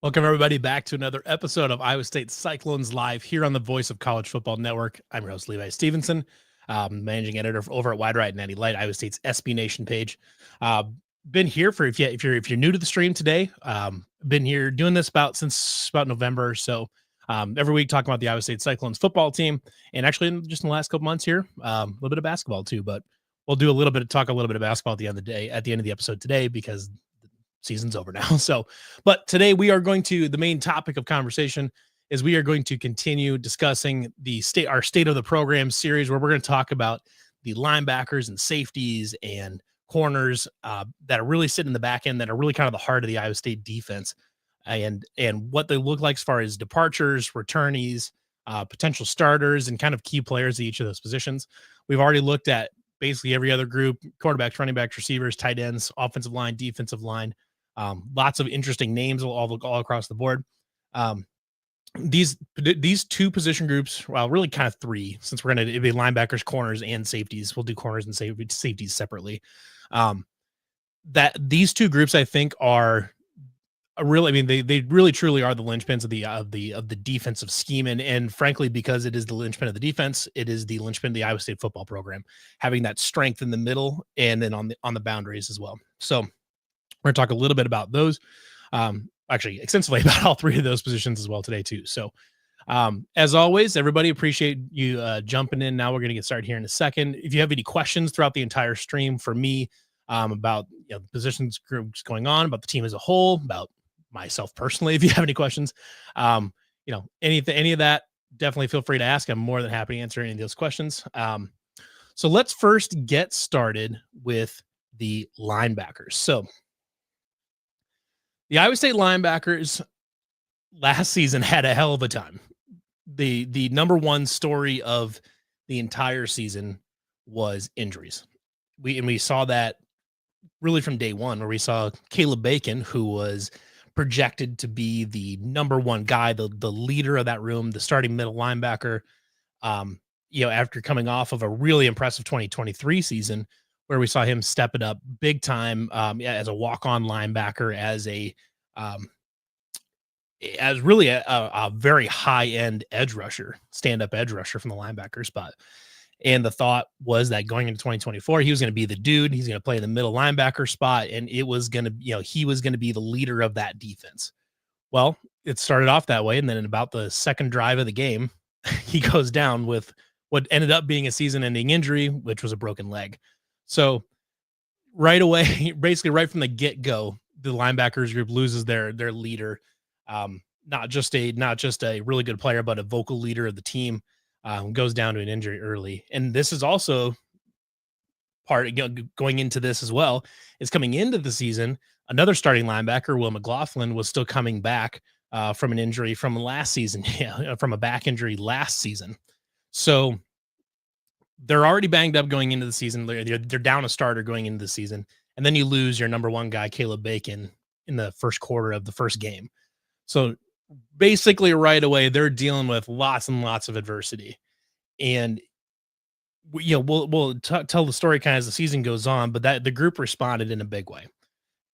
Welcome, everybody, back to another episode of Iowa State Cyclones Live here on the Voice of College Football Network. I'm your host, Levi Stevenson, managing editor over at Wide Right and Natty Light, Iowa State's SB Nation page. Uh, been here for if you're new to the stream today. Been here doing this since about November or so. Every week talking about the Iowa State Cyclones football team, and actually just in the last couple months here, a little bit of basketball too. But we'll do a little bit of basketball at the end of the day, at the end of the episode today, because season's over now. But today the main topic of conversation is we are going to continue discussing our state of the program series, where we're going to talk about the linebackers and safeties and corners that are really sitting in the back end, that are really kind of the heart of the Iowa State defense, and what they look like as far as departures, returnees, potential starters, and kind of key players at each of those positions. We've already looked at basically every other group: quarterbacks, running backs, receivers, tight ends, offensive line, defensive line. Lots of interesting names all across the board. These two position groups, well, really kind of three, since we're going to be linebackers, corners, and safeties. We'll do corners and safeties separately. That these two groups, I think, are they really truly are the linchpins of the defensive scheme, and frankly, because it is the linchpin of the defense, it is the linchpin of the Iowa State football program, having that strength in the middle and then on the boundaries as well. So we're going to talk a little bit about those, actually extensively about all three of those positions as well today too. So as always, everybody, appreciate you jumping in. Now we're going to get started here in a second. If you have any questions throughout the entire stream for me, about the positions groups going on, about the team as a whole, about myself personally, if you have any questions, any of that, definitely feel free to ask. I'm more than happy to answer any of those questions. So let's first get started with the linebackers. So the Iowa State linebackers last season had a hell of a time. The number one story of the entire season was injuries. We saw that really from day one, where we saw Caleb Bacon, who was projected to be the number one guy, the leader of that room, the starting middle linebacker, after coming off of a really impressive 2023 season, where we saw him step it up big time, as a walk-on linebacker, as really a very high-end edge rusher, stand-up edge rusher from the linebacker spot. And the thought was that going into 2024, he was going to be the dude. He's going to play the middle linebacker spot, and he was going to be the leader of that defense. Well, it started off that way, and then in about the second drive of the game, he goes down with what ended up being a season-ending injury, which was a broken leg. So right away, basically right from the get-go, the linebackers group loses their leader, not just a really good player, but a vocal leader of the team. Goes down to an injury early. And this is also part going into this as well, is coming into the season, another starting linebacker, Will McLaughlin, was still coming back from an injury from last season, from a back injury last season. So they're already banged up going into the season. They're down a starter going into the season. And then you lose your number one guy, Caleb Bacon, in the first quarter of the first game. So basically right away, they're dealing with lots and lots of adversity. And we'll tell the story kind of as the season goes on, but that the group responded in a big way.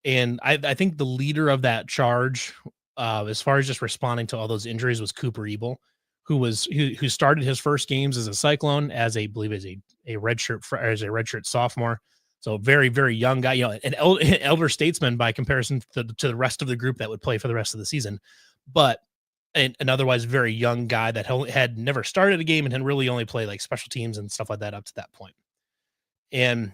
And I think the leader of that charge, as far as just responding to all those injuries, was Cooper Ebel, who started his first games as a Cyclone, as a redshirt sophomore. So very, very young guy, an elder statesman by comparison to the rest of the group that would play for the rest of the season. But an otherwise very young guy that had never started a game and had really only played like special teams and stuff like that up to that point. And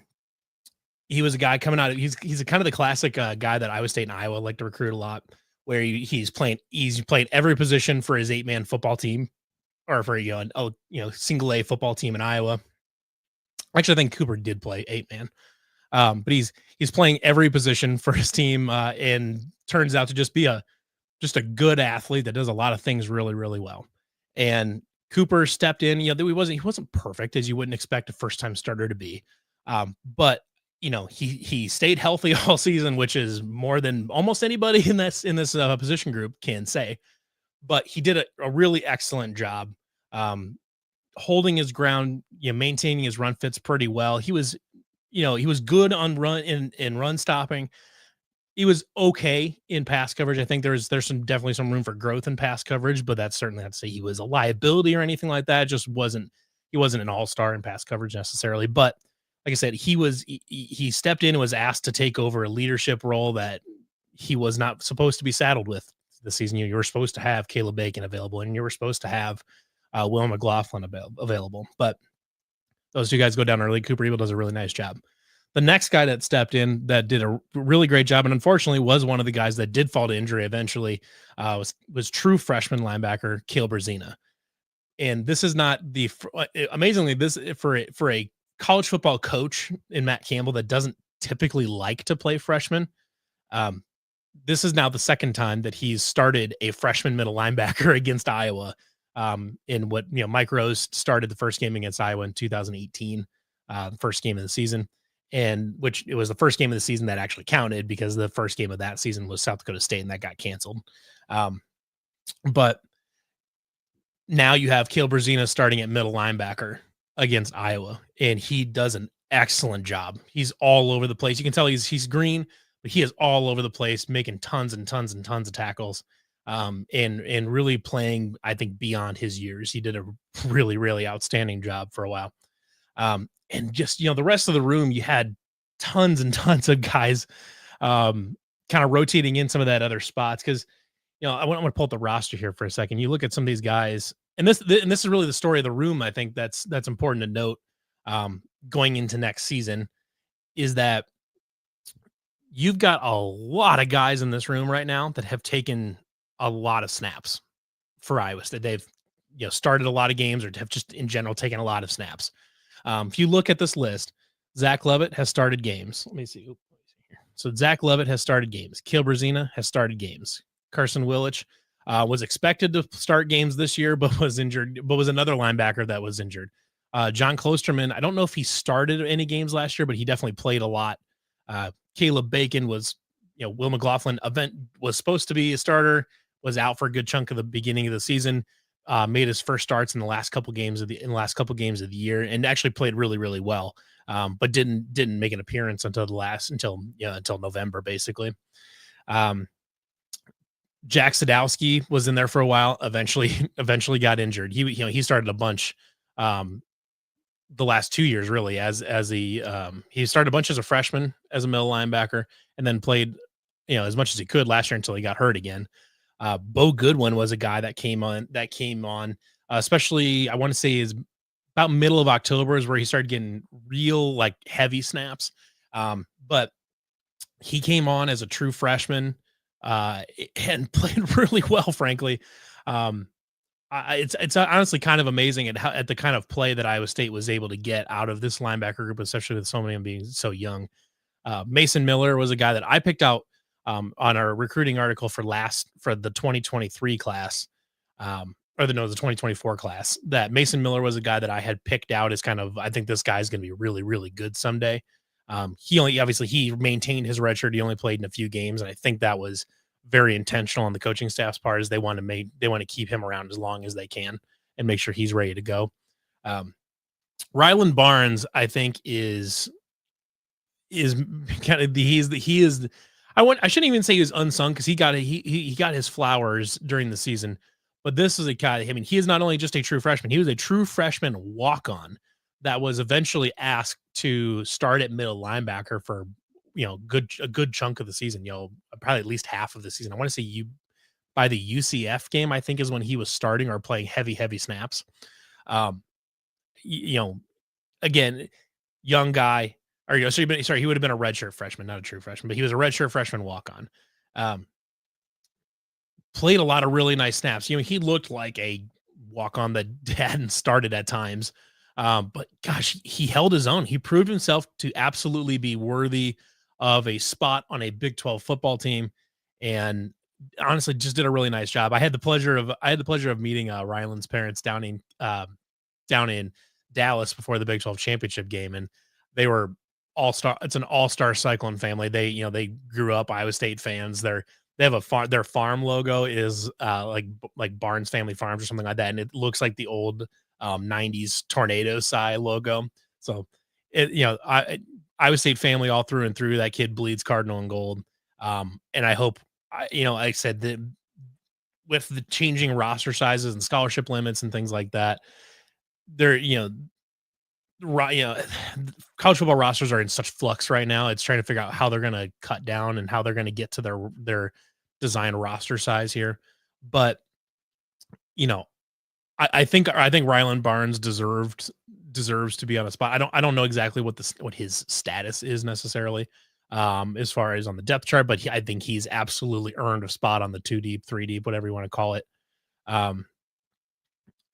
he was a guy coming out. He's kind of the classic guy that Iowa State and Iowa like to recruit a lot, where he's playing every position for his 8-man football team, or for single A football team in Iowa. Actually, I think Cooper did play 8-man, but he's playing every position for his team, and turns out to just be a good athlete that does a lot of things really, really well. And Cooper stepped in. He wasn't perfect, as you wouldn't expect a first-time starter to be, but he stayed healthy all season, which is more than almost anybody in this position group can say. But he did a really excellent job, holding his ground, maintaining his run fits pretty well. He was good on run in run stopping. he was okay in pass coverage. I think there's some definitely some room for growth in pass coverage, but that's certainly not to say he was a liability or anything like that. It just wasn't he wasn't an all-star in pass coverage necessarily. But like I said, he stepped in and was asked to take over a leadership role that he was not supposed to be saddled with this season. You were supposed to have Caleb Bacon available, and you were supposed to have Will McLaughlin available. But those two guys go down early. Cooper Ebel does a really nice job. The next guy that stepped in that did a really great job, and unfortunately was one of the guys that did fall to injury eventually, was true freshman linebacker Caleb Brzina. And this is not amazingly this for a college football coach in Matt Campbell that doesn't typically like to play freshmen. Um, this is now the second time that he's started a freshman middle linebacker against Iowa. In what Mike Rose started the first game against Iowa in 2018, the first game of the season, and which it was the first game of the season that actually counted because the first game of that season was South Dakota State and that got canceled. But now you have Caleb Brzina starting at middle linebacker against Iowa, and he does an excellent job. He's all over the place. You can tell he's green, but he is all over the place, making tons and tons and tons of tackles, and really playing, I think, beyond his years. He did a really, really outstanding job for a while. And just, the rest of the room, you had tons and tons of guys kind of rotating in some of that other spots. Cause I want to pull up the roster here for a second. You look at some of these guys, and this is really the story of the room. I think that's important to note going into next season is that you've got a lot of guys in this room right now that have taken a lot of snaps for Iowa State. They've started a lot of games or have just in general taken a lot of snaps. If you look at this list, Zach Lovett has started games. Let me see. So Zach Lovett has started games. Caleb Brzina has started games. Carson Willich was expected to start games this year, but was injured, but was another linebacker that was injured. John Klosterman, I don't know if he started any games last year, but he definitely played a lot. Caleb Bacon was, Will McLaughlin was supposed to be a starter, was out for a good chunk of the beginning of the season. Made his first starts in the last couple games of the year, and actually played really, really well. But didn't make an appearance until November, basically. Jack Sadowski was in there for a while. Eventually got injured. He started a bunch the last 2 years, really, as he started a bunch as a freshman as a middle linebacker, and then played as much as he could last year until he got hurt again. Bo Goodwin was a guy that came on, especially I want to say is about middle of October is where he started getting real heavy snaps. But he came on as a true freshman and played really well, frankly. It's honestly kind of amazing at the kind of play that Iowa State was able to get out of this linebacker group, especially with so many of them being so young. Mason Miller was a guy that I picked out on our recruiting article for the 2023 class, the 2024 class. That Mason Miller was a guy that I had picked out as kind of, I think this guy's going to be really, really good someday. He maintained his red shirt. He only played in a few games, and I think that was very intentional on the coaching staff's part. Is they want to keep him around as long as they can and make sure he's ready to go. Ryland Barnes, I think, is kind of I shouldn't even say he was unsung because he got his flowers during the season, but this is a guy. I mean, he is not only just a true freshman; he was a true freshman walk-on that was eventually asked to start at middle linebacker for a good chunk of the season. Probably at least half of the season. I want to say by the UCF game, I think is when he was starting or playing heavy snaps. Again, young guy. Or he would have been a redshirt freshman, not a true freshman, but he was a redshirt freshman walk-on. Played a lot of really nice snaps. He looked like a walk-on that hadn't started at times. But gosh, he held his own. He proved himself to absolutely be worthy of a spot on a Big 12 football team, and honestly, just did a really nice job. I had the pleasure of meeting Ryland's parents down in Dallas before the Big 12 championship game, and they were all-star. It's an all-star Cyclone family. They grew up Iowa State fans. They have a farm. Their farm logo is like Barnes Family Farms or something like that, and it looks like the old 90s Tornado Psi logo. So Iowa State family all through and through. That kid bleeds cardinal and gold. And I hope, like I said, that with the changing roster sizes and scholarship limits and things like that, they're, right, college football rosters are in such flux right now. It's trying to figure out how they're going to cut down and how they're going to get to their design roster size here. But you know, I think Rylan Barnes deserves to be on a spot. I don't know exactly what his status is necessarily, as far as on the depth chart, but I think he's absolutely earned a spot on the 2 deep, 3 deep, whatever you want to call it. Um,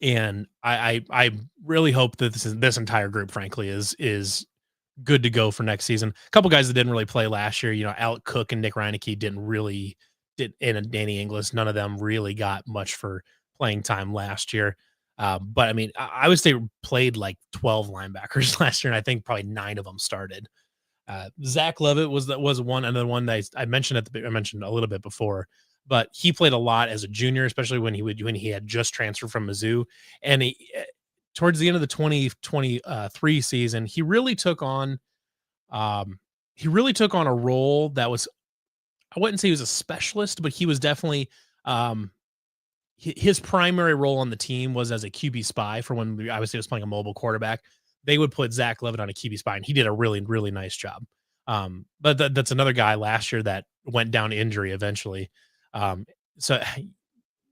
and I really hope that this entire group, frankly, is good to go for next season. A couple guys that didn't really play last year, Alec Cook and Nick Reineke and Danny Inglis, none of them really got much for playing time last year. But I mean, I would say played like 12 linebackers last year, and I think probably 9 of them started. Zach Levitt was another one that I mentioned I mentioned a little bit before, but he played a lot as a junior, especially when he had just transferred from Mizzou, and towards the end of the 2023 season, um, he really took on a role that was, I wouldn't say he was a specialist, but he was definitely, um, his primary role on the team was as a QB spy for when we obviously was playing a mobile quarterback. They would put Zach Levitt on a QB spy, and he did a really, really nice job. But that's another guy last year that went down to injury eventually. So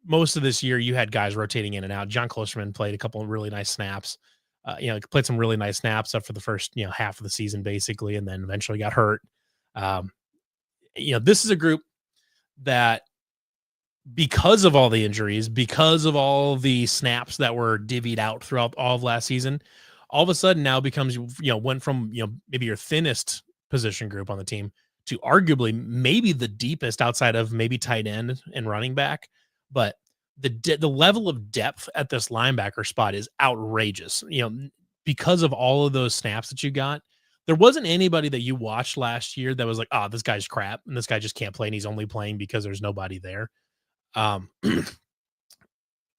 most of this year, you had guys rotating in and out. John Klosterman played a couple of really nice snaps. Played some really nice snaps up for the first half of the season, basically, and then eventually got hurt. Um, this is a group that, because of all the injuries, because of all the snaps that were divvied out throughout all of last season, all of a sudden now becomes, went from, maybe your thinnest position group on the team to arguably maybe the deepest outside of maybe tight end and running back. But the level of depth at this linebacker spot is outrageous, because of all of those snaps that you got. There wasn't anybody that you watched last year that was like, oh, this guy's crap and this guy just can't play and he's only playing because there's nobody there. um,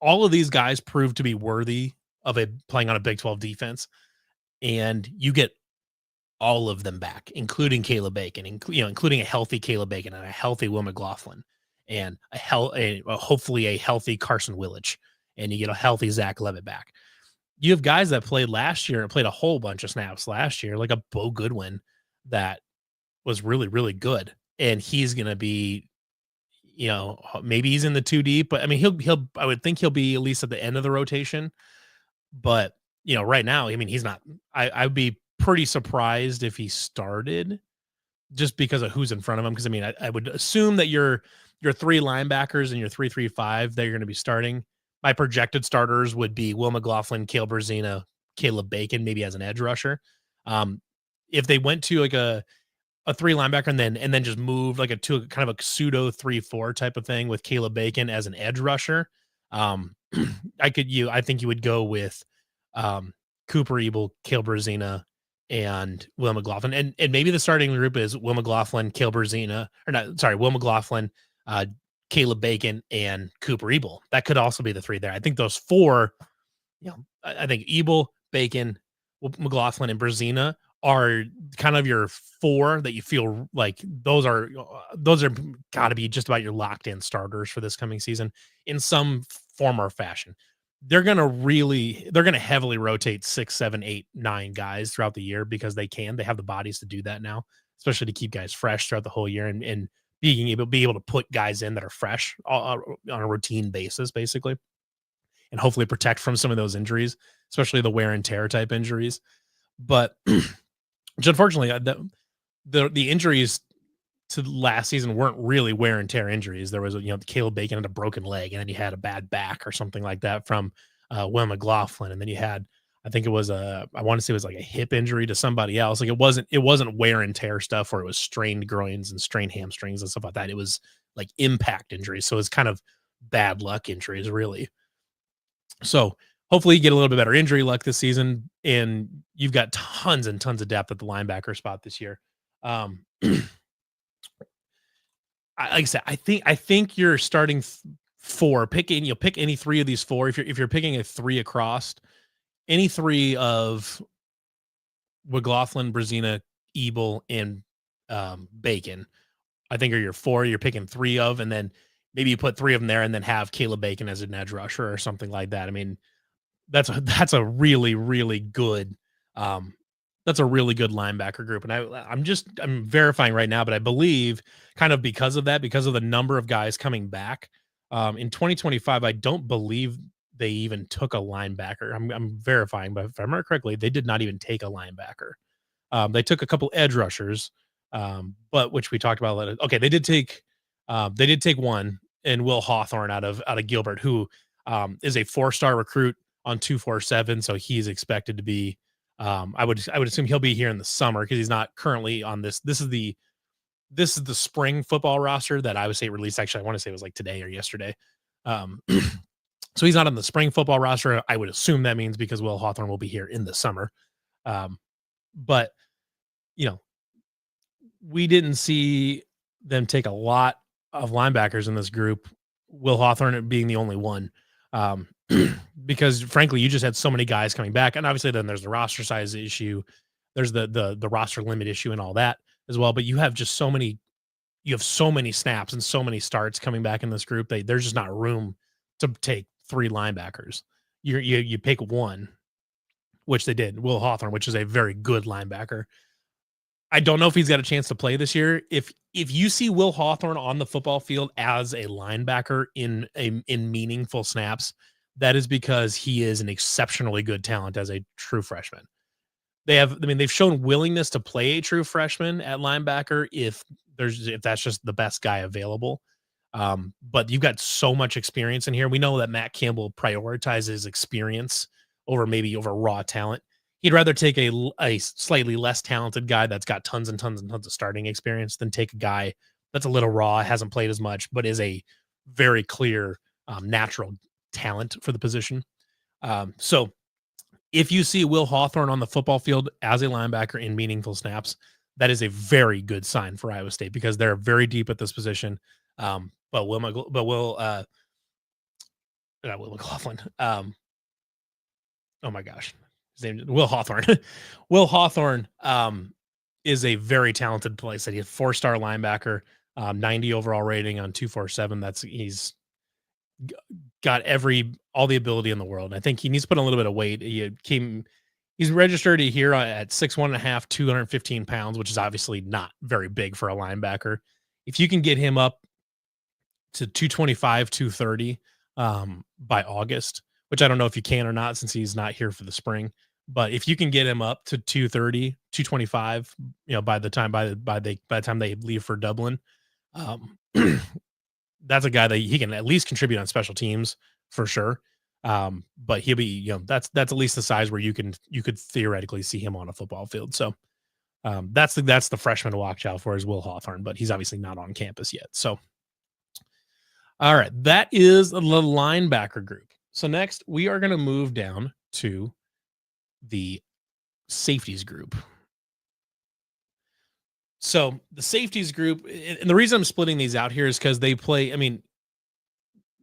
all of these guys proved to be worthy of playing on a Big 12 defense, and you get all of them back, including Caleb Bacon, including a healthy Caleb Bacon and a healthy Will McLaughlin, and hopefully a healthy Carson Willage, and you get a healthy Zach Levitt back. You have guys that played last year and played a whole bunch of snaps last year, like a Bo Goodwin that was really, really good, and he's going to be, maybe he's in the 2 deep, but I mean, I would think he'll be at least at the end of the rotation. But, right now, I mean, he's not, I'd be pretty surprised if he started just because of who's in front of him. Cause I mean, I would assume that your 3 linebackers and your 3-3-5 that you're going to be starting. My projected starters would be Will McLaughlin, Caleb Brzina, Caleb Bacon, maybe as an edge rusher. If they went to like a 3 linebacker and then just moved like to a kind of a pseudo 3-4 type of thing with Caleb Bacon as an edge rusher. Um, I think you would go with Cooper Ebel, Caleb Brzina, and Will McLaughlin. And maybe the starting group is Will McLaughlin, Caleb Brzina, or not, sorry, Will McLaughlin, Caleb Bacon, and Cooper Ebel. That could also be the 3 there. I think those 4, I think Ebel, Bacon, McLaughlin, and Brzina are kind of your 4 that you feel like those are got to be just about your locked in starters for this coming season in some form or fashion. They're going to heavily rotate 6, 7, 8, 9 guys throughout the year because they have the bodies to do that now, especially to keep guys fresh throughout the whole year and being able to put guys in that are fresh on a routine basis, basically, and hopefully protect from some of those injuries, especially the wear and tear type injuries. But which unfortunately, the injuries to last season weren't really wear and tear injuries. There was, Caleb Bacon had a broken leg, and then you had a bad back or something like that from Will McLaughlin, and then you had, I think it was I want to say it was like a hip injury to somebody else. Like it wasn't wear and tear stuff where it was strained groins and strained hamstrings and stuff like that. It was like impact injuries. So it's kind of bad luck injuries, really. So hopefully you get a little bit better injury luck this season, and you've got tons and tons of depth at the linebacker spot this year. Like I said, I think you're starting 4. Pick any 3 of these 4. If you're picking a 3 across, any 3 of McLaughlin, Brzina, Ebel, and Bacon, I think are your four you're picking three of, and then maybe you put three of them there and then have Caleb Bacon as an edge rusher or something like that. I mean, that's a really, really good, um, that's a really good linebacker group, and I'm verifying right now, but I believe kind of because of that, because of the number of guys coming back, in 2025, I don't believe they even took a linebacker. I'm verifying, but if I remember correctly, they did not even take a linebacker. They took a couple edge rushers, but which we talked about. Okay, they did take one and Will Hawthorne out of Gilbert, who is a 4-star recruit on 247. So he's expected to be. I would assume he'll be here in the summer because he's not currently on this. This is the spring football roster that Iowa State released. Actually, I want to say it was like today or yesterday. Um, so he's not on the spring football roster. I would assume that means because Will Hawthorne will be here in the summer. But you know, we didn't see them take a lot of linebackers in this group, Will Hawthorne being the only one. Um, because frankly, you just had so many guys coming back. And obviously then there's the roster size issue. There's the roster limit issue and all that as well. But you have so many snaps and so many starts coming back in this group. There's just not room to take three linebackers. You pick one, which they did, Will Hawthorne, which is a very good linebacker. I don't know if he's got a chance to play this year. If you see Will Hawthorne on the football field as a linebacker in meaningful snaps, that is because he is an exceptionally good talent as a true freshman. They've shown willingness to play a true freshman at linebacker if that's just the best guy available. But you've got so much experience in here. We know that Matt Campbell prioritizes experience over raw talent. He'd rather take a slightly less talented guy that's got tons and tons and tons of starting experience than take a guy that's a little raw, hasn't played as much, but is a very clear natural talent for the position. So if you see Will Hawthorne on the football field as a linebacker in meaningful snaps, that is a very good sign for Iowa State because they're very deep at this position. But not Will McLaughlin. Oh my gosh, his name Will Hawthorne. Will Hawthorne is a very talented place. That he had 4-star linebacker, 90 overall rating on 247. He's got all the ability in the world. And I think he needs to put on a little bit of weight. He's registered here at 6'1.5", 215 pounds, which is obviously not very big for a linebacker. If you can get him up to 225, 230 by August, which I don't know if you can or not since he's not here for the spring. But if you can get him up to 230, 225, by the time they leave for Dublin, that's a guy that he can at least contribute on special teams for sure. But he'll be, that's at least the size where you could theoretically see him on a football field. So that's the freshman to watch out for is Will Hawthorne, but he's obviously not on campus yet. So, all right, that is the linebacker group. So next we are going to move down to the safeties group. So the safeties group, and the reason I'm splitting these out here is because they play,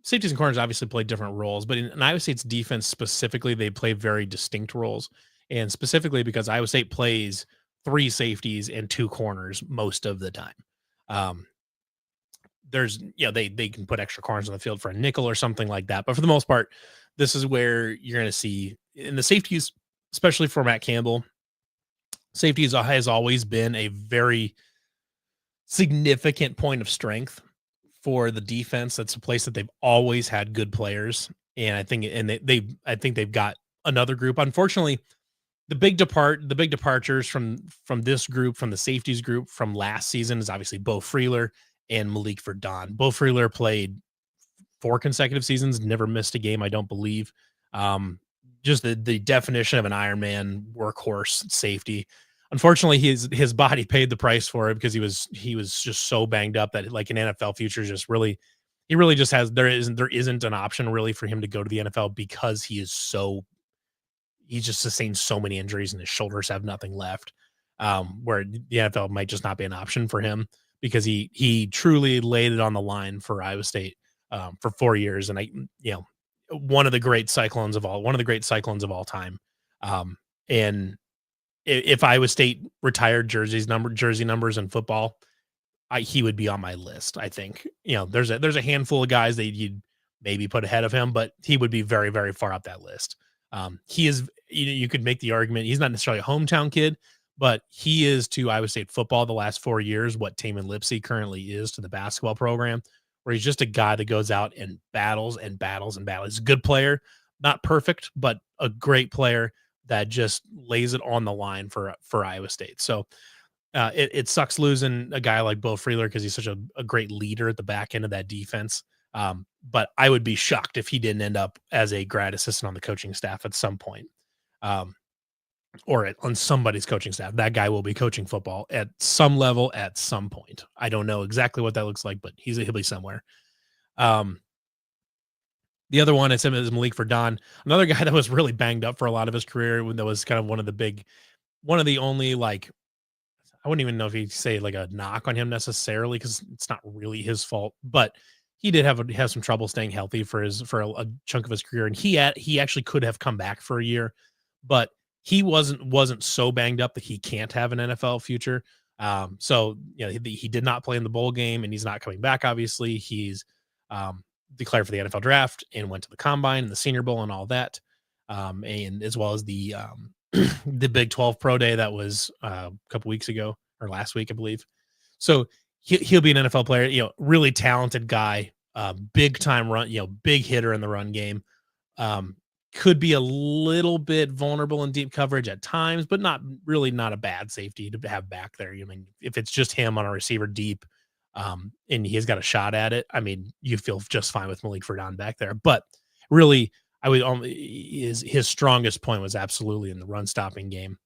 safeties and corners obviously play different roles, but in Iowa State's defense specifically, they play very distinct roles. And specifically because Iowa State plays 3 safeties and 2 corners most of the time. They can put extra corners on the field for a nickel or something like that. But for the most part, this is where you're going to see in the safeties, especially for Matt Campbell, safeties has always been a very significant point of strength for the defense. That's a place that they've always had good players. And I think they've got another group. Unfortunately, the big departures from this group, from the safeties group from last season is obviously Beau Freeler and Malik Verdon. Beau Freeler played 4 consecutive seasons, never missed a game, I don't believe. Just the definition of an Ironman workhorse safety. Unfortunately, his body paid the price for it because he was just so banged up that like an NFL future just really, he really just has, there isn't an option really for him to go to the NFL because he's just sustained so many injuries and his shoulders have nothing left. Where the NFL might just not be an option for him because he truly laid it on the line for Iowa State for 4 years. And one of the great Cyclones of all time. And if Iowa State retired jersey numbers in football, he would be on my list. I think, there's a handful of guys that you'd maybe put ahead of him, but he would be very, very far up that list. He is, you could make the argument he's not necessarily a hometown kid, but he is to Iowa State football the last 4 years what Taman Lipsey currently is to the basketball program, where he's just a guy that goes out and battles and battles and battles. He's a good player, not perfect, but a great player that just lays it on the line for Iowa State. So it sucks losing a guy like Bo Freeler because he's such a great leader at the back end of that defense. But I would be shocked if he didn't end up as a grad assistant on the coaching staff at some point, on somebody's coaching staff. That guy will be coaching football at some level at some point. I don't know exactly what that looks like, but he'll be somewhere. The other one I said is Malik Verdon, another guy that was really banged up for a lot of his career. When that was kind of one of the only, like, I wouldn't even know if he'd say like a knock on him necessarily, because it's not really his fault, but he did have some trouble staying healthy for a chunk of his career. And he actually could have come back for a year, but he wasn't so banged up that he can't have an NFL future. So he did not play in the bowl game, and he's not coming back. Obviously, he's declared for the NFL draft and went to the combine and the Senior Bowl and all that, and as well as the the Big 12 Pro Day that was a couple weeks ago or last week, I believe. So he'll be an NFL player. Really talented guy, big time run, big hitter in the run game. Could be a little bit vulnerable in deep coverage at times, but not a bad safety to have back there. I mean, if it's just him on a receiver deep, and he's got a shot at it, I mean, you feel just fine with Malik Verdon back there. But really, I would his strongest point was absolutely in the run stopping game.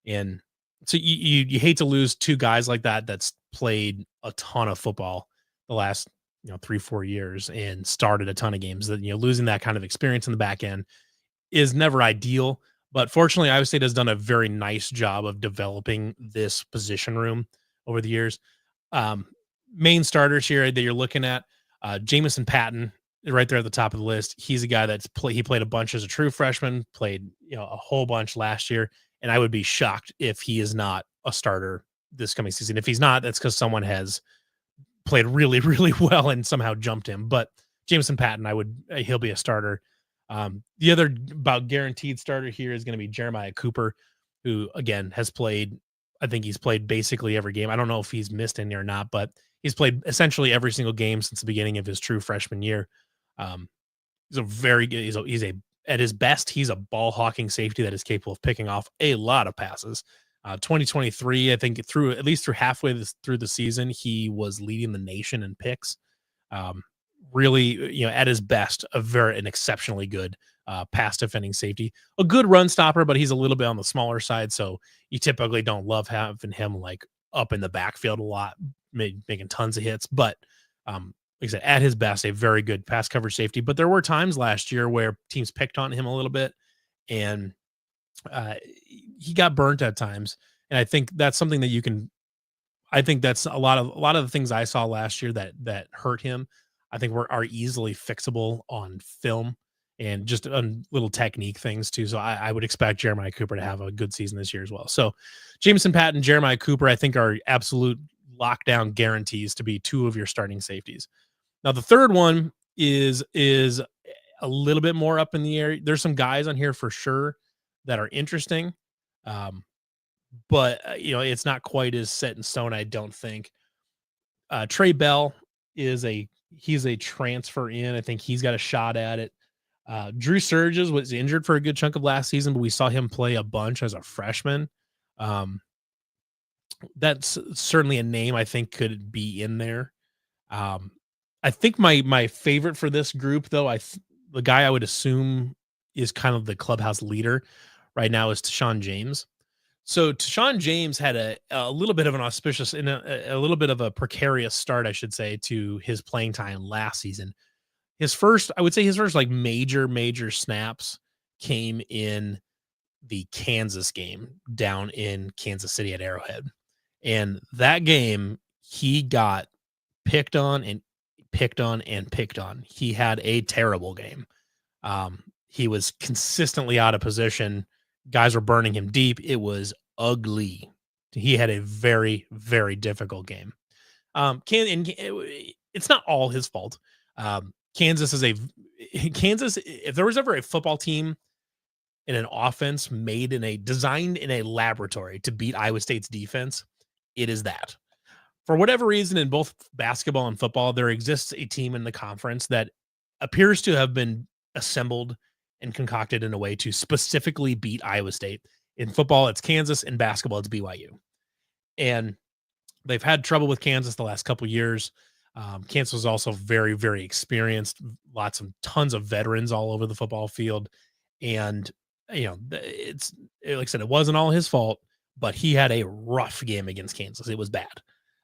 And so you hate to lose two guys like that that's played a ton of football the last 3-4 years and started a ton of games. That losing that kind of experience in the back end is never ideal. But fortunately, Iowa State has done a very nice job of developing this position room over the years. Main starters here that you're looking at, Jamison Patton, right there at the top of the list. He's a guy he played a bunch as a true freshman, played a whole bunch last year, and I would be shocked if he is not a starter this coming season. If he's not, that's because someone has played really, really well and somehow jumped him. But Jamison Patton, he'll be a starter. The other about guaranteed starter here is going to be Jeremiah Cooper, who again has played. I think he's played basically every game. I don't know if he's missed any or not, but he's played essentially every single game since the beginning of his true freshman year. He's a very good. At his best, he's a ball hawking safety that is capable of picking off a lot of passes. 2023, I think through halfway through the season, he was leading the nation in picks. Really, at his best, an exceptionally good pass defending safety, a good run stopper, but he's a little bit on the smaller side. So you typically don't love having him like up in the backfield a lot, making tons of hits. But like I said, at his best, a very good pass coverage safety. But there were times last year where teams picked on him a little bit, and he got burnt at times. And I think that's something that I think that's a lot of the things I saw last year that hurt him, I think are easily fixable on film and just on little technique things too. So I would expect Jeremiah Cooper to have a good season this year as well. So Jamison Patton, Jeremiah Cooper, I think are absolute lockdown guarantees to be two of your starting safeties. Now the third one is a little bit more up in the air. There's some guys on here for sure that are interesting. But it's not quite as set in stone, I don't think. Trey Bell he's a transfer in. I think he's got a shot at it. Drew Surges was injured for a good chunk of last season, but we saw him play a bunch as a freshman. That's certainly a name I think could be in there. I think my favorite for this group, though, the guy I would assume is kind of the clubhouse leader right now is Tashawn James. So Tashawn James had a little bit of an auspicious and a little bit of a precarious start, I should say, to his playing time last season. His first like major snaps came in the Kansas game down in Kansas City at Arrowhead. And that game, he got picked on and picked on and picked on. He had a terrible game. He was consistently out of position. Guys were burning him deep. It was ugly. He had a very, very difficult game. It's not all his fault. Kansas is a Kansas. If there was ever a football team in an offense designed in a laboratory to beat Iowa State's defense, it is that. For whatever reason, in both basketball and football, there exists a team in the conference that appears to have been assembled and concocted in a way to specifically beat Iowa State. In football, it's Kansas. In basketball, it's BYU. And they've had trouble with Kansas the last couple years. Kansas is also very, very experienced. Tons of veterans all over the football field, and it's like I said, it wasn't all his fault, but he had a rough game against Kansas. It was bad.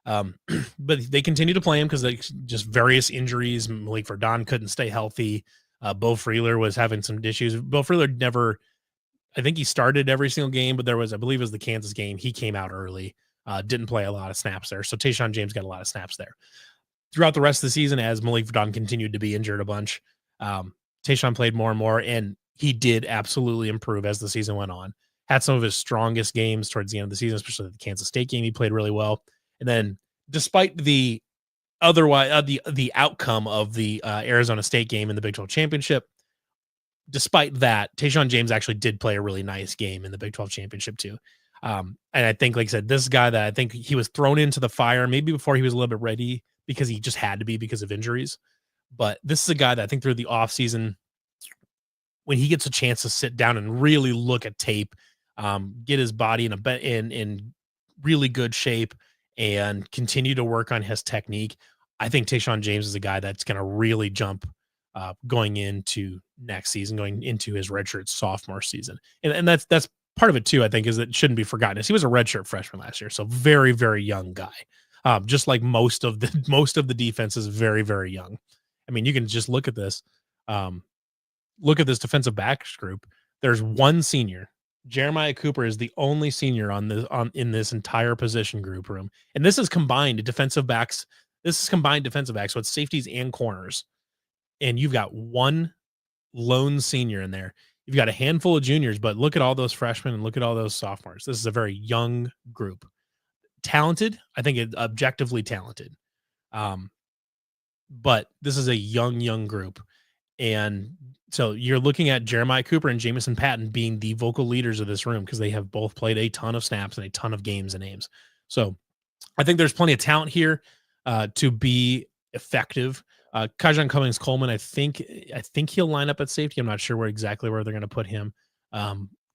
But they continue to play him because they just various injuries. Malik Verdon couldn't stay healthy. Bo Freeler was having some issues. Bo Freeler never, I think he started every single game, but I believe it was the Kansas game. He came out early, didn't play a lot of snaps there. So Tayshaun James got a lot of snaps there. Throughout the rest of the season, as Malik Verdon continued to be injured a bunch, Tayshaun played more and more, and he did absolutely improve as the season went on. Had some of his strongest games towards the end of the season, especially the Kansas State game. He played really well. And then despite the the outcome of the Arizona State game in the Big 12 championship, despite that, Tayshaun James actually did play a really nice game in the Big 12 championship too. And I think, like I said, this guy that I think he was thrown into the fire maybe before he was a little bit ready because he just had to be because of injuries. But this is a guy that I think through the offseason, when he gets a chance to sit down and really look at tape, get his body in really good shape and continue to work on his technique, I think Tayshaun James is a guy that's going to really jump going into next season, going into his redshirt sophomore season. And that's part of it too, I think, is that it shouldn't be forgotten. He was a redshirt freshman last year, so very, very young guy. Just like most of the defense is very, very young. I mean, you can just look at this. Look at this defensive backs group. There's one senior. Jeremiah Cooper is the only senior in this entire position group room. And this is combined defensive backs. This is combined defensive backs, so it's safeties and corners. And you've got one lone senior in there. You've got a handful of juniors, but look at all those freshmen and look at all those sophomores. This is a very young group. Talented. I think it's objectively talented. But this is a young group. And so you're looking at Jeremiah Cooper and Jamison Patton being the vocal leaders of this room because they have both played a ton of snaps and a ton of games and names. So I think there's plenty of talent here to be effective. Kajan Cummings Coleman, I think he'll line up at safety. I'm not sure where they're going to put him.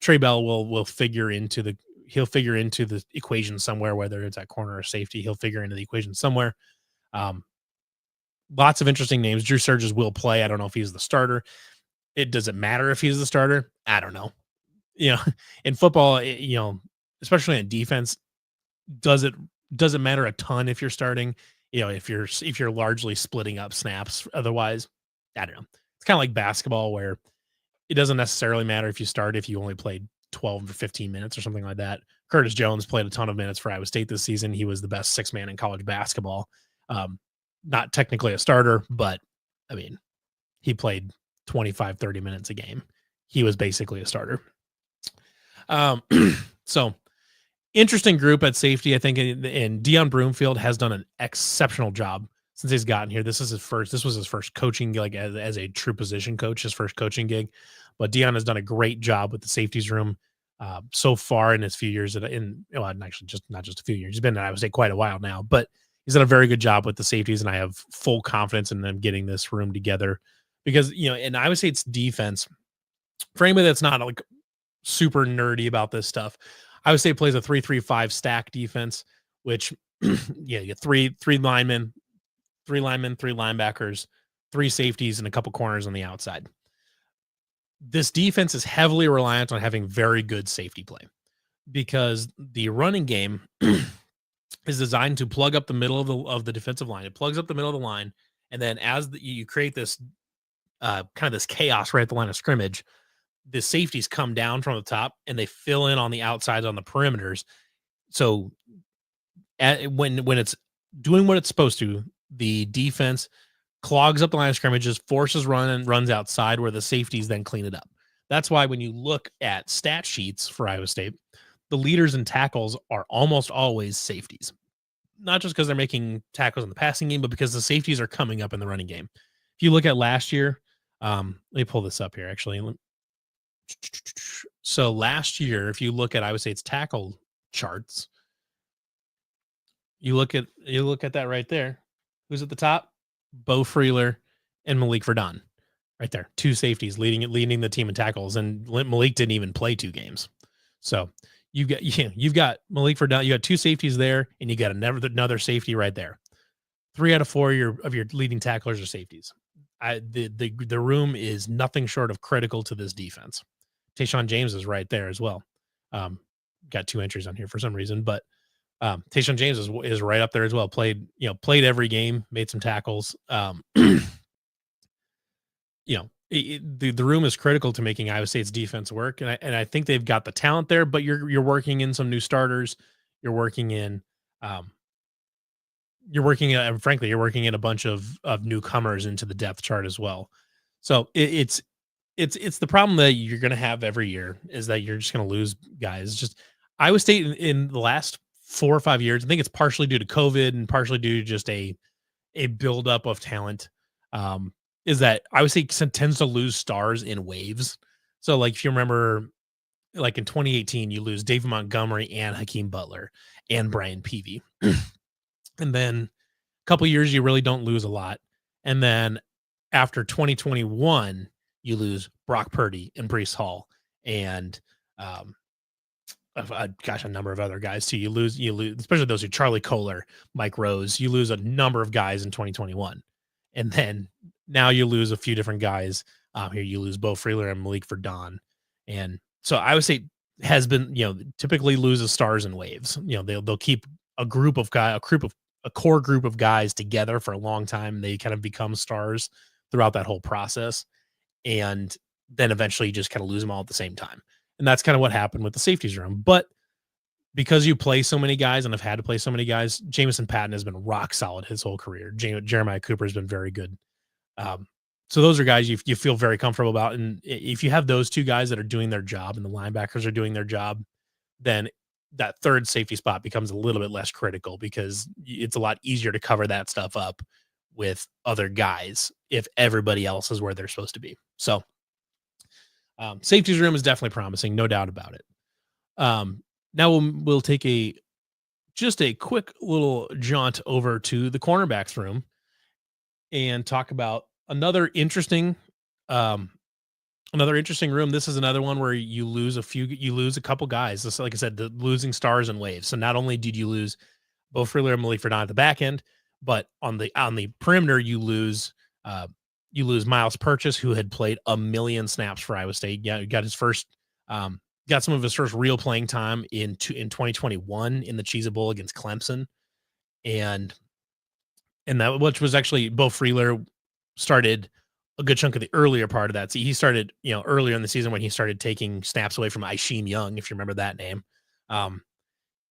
Trey Bell will figure into the equation somewhere, whether it's at corner or safety. He'll figure into the equation somewhere. Lots of interesting names. Drew Surges will play. I don't know if he's the starter. It doesn't matter if he's the starter. I don't know. In football, especially in defense, doesn't matter a ton if you're starting. If you're largely splitting up snaps. Otherwise, I don't know. It's kind of like basketball where it doesn't necessarily matter if you start if you only played 12 or 15 minutes or something like that. Curtis Jones played a ton of minutes for Iowa State this season. He was the best six man in college basketball. Not technically a starter, but I mean, he played 25, 30 minutes a game. He was basically a starter. So interesting group at safety, I think, and Deion Broomfield has done an exceptional job since he's gotten here. This was his first coaching gig, as a true position coach, his first coaching gig. But Deion has done a great job with the safeties room so far in his few years. Actually, not just a few years. He's been at Iowa State quite a while now, but he's done a very good job with the safeties, and I have full confidence in them getting this room together because, in Iowa State's defense, for anybody that's not like super nerdy about this stuff, Iowa State plays a 3-3-5 stack defense, which you get three linemen, three linebackers, three safeties, and a couple corners on the outside. This defense is heavily reliant on having very good safety play because the running game is designed to plug up the middle of the defensive line. It plugs up the middle of the line, and then as you create this kind of this chaos right at the line of scrimmage, the safeties come down from the top and they fill in on the outsides on the perimeters. So when it's doing what it's supposed to, the defense clogs up the line of scrimmages, forces runs outside where the safeties then clean it up. That's why when you look at stat sheets for Iowa State, the leaders in tackles are almost always safeties. not just because they're making tackles in the passing game, but because the safeties are coming up in the running game. If you look at last year, let me pull this up here actually. So last year, if you look at Iowa State's tackle charts, you look at that right there. Who's at the top? Bo Freeler and Malik Verdon. Right there. Two safeties leading the team in tackles. And Malik didn't even play 2 games. So you've got Malik Verdon, you got 2 safeties there, and you got another safety right there. 3 out of 4 of your leading tacklers are safeties. The room is nothing short of critical to this defense. Tayshaun James is right there as well. Got 2 entries on here for some reason, but Tayshaun James is right up there as well. Played every game, made some tackles. The room is critical to making Iowa State's defense work, and I think they've got the talent there. But you're working in some new starters. You're working in, frankly, you're working in a bunch of newcomers into the depth chart as well. So it's the problem that you're going to have every year is that you're just going to lose guys. Just Iowa State in the last 4 or 5 years, I think it's partially due to COVID and partially due to just a buildup of talent. Is that Iowa State tends to lose stars in waves. So like if you remember, like in 2018, you lose David Montgomery and Hakeem Butler and Brian Peavy. And then a couple years, you really don't lose a lot. And then after 2021, you lose Brock Purdy and Breece Hall and a number of other guys too. You lose, especially those who Charlie Kohler, Mike Rose. You lose a number of guys in 2021, and then now you lose a few different guys. Here you lose Bo Freeler and Malik Verdon, and so I would say has been typically loses stars in waves. They'll keep a core group of guys together for a long time. They kind of become stars throughout that whole process, and then eventually you just kind of lose them all at the same time. And that's kind of what happened with the safeties room. But because you play so many guys and have had to play so many guys, Jamison Patton has been rock solid his whole career. Jeremiah Cooper has been very good. So those are guys you feel very comfortable about. And if you have those 2 guys that are doing their job and the linebackers are doing their job, then that third safety spot becomes a little bit less critical because it's a lot easier to cover that stuff up with other guys if everybody else is where they're supposed to be. So safeties room is definitely promising, no doubt about it. Now we'll take just a quick little jaunt over to the cornerbacks room and talk about another interesting room. This is another one where you lose a couple guys. Just like I said, the losing stars and waves. So not only did you lose Bo Freeler and Malik Verdon at the back end, but on the perimeter you lose Miles Purchase, who had played 1 million snaps for Iowa State. Yeah, got some of his first real playing time in 2021 in the Cheez-It Bowl against Clemson, and that, which was actually Bo Freeler started a good chunk of the earlier part of that. So he started, earlier in the season when he started taking snaps away from Isheem Young, if you remember that name.